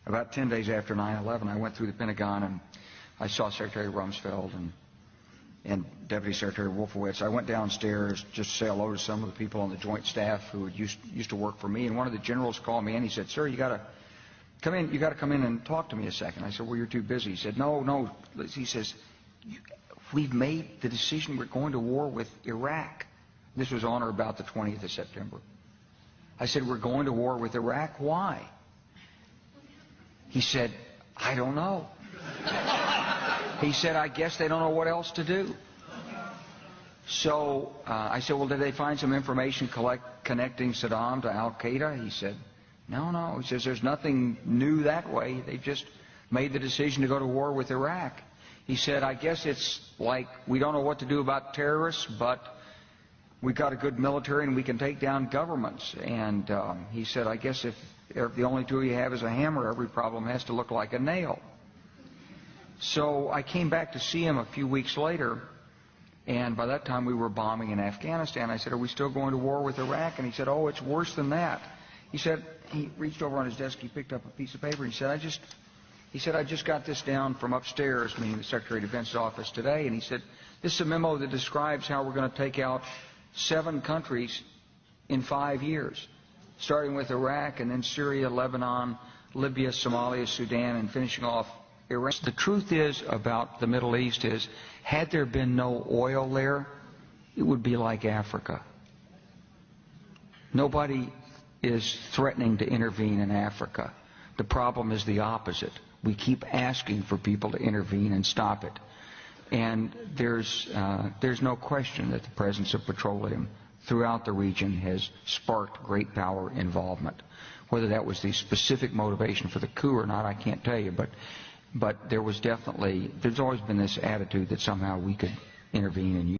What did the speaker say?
about 10 days after 9/11, I went through the Pentagon and I saw Secretary Rumsfeld and Deputy Secretary Wolfowitz. I went downstairs just to say hello to some of the people on the Joint Staff who had used to work for me, and one of the generals called me and he said, "Sir, you got to come in. You got to come in and talk to me a second." I said, "Well, you're too busy." He said, "No." He says, "We've made the decision. We're going to war with Iraq." This was on or about the 20th of September. I said, "We're going to war with Iraq. Why?" He said, "I don't know." He said, "I guess they don't know what else to do." So I said, "Well, did they find some information connecting Saddam to Al-Qaeda?" He said, No. He says, "There's nothing new that way. They just made the decision to go to war with Iraq." He said, "I guess it's like we don't know what to do about terrorists, but we've got a good military and we can take down governments." And he said, "I guess if the only tool you have is a hammer, every problem has to look like a nail." So I came back to see him a few weeks later, and by that time we were bombing in Afghanistan. I said, "Are we still going to war with Iraq?" And he said, "Oh, it's worse than that." He said, he reached over on his desk, he picked up a piece of paper, and he said, I just got this down from upstairs, meaning the Secretary of Defense's office today, and he said, "This is a memo that describes how we're going to take out 7 countries in 5 years, starting with Iraq and then Syria, Lebanon, Libya, Somalia, Sudan, and finishing off Iran." The truth is about the Middle East is, had there been no oil there, it would be like Africa. Nobody is threatening to intervene in Africa. The problem is the opposite. We keep asking for people to intervene and stop it. And there's no question that the presence of petroleum throughout the region has sparked great power involvement. Whether that was the specific motivation for the coup or not, I can't tell you, but there's always been this attitude that somehow we could intervene and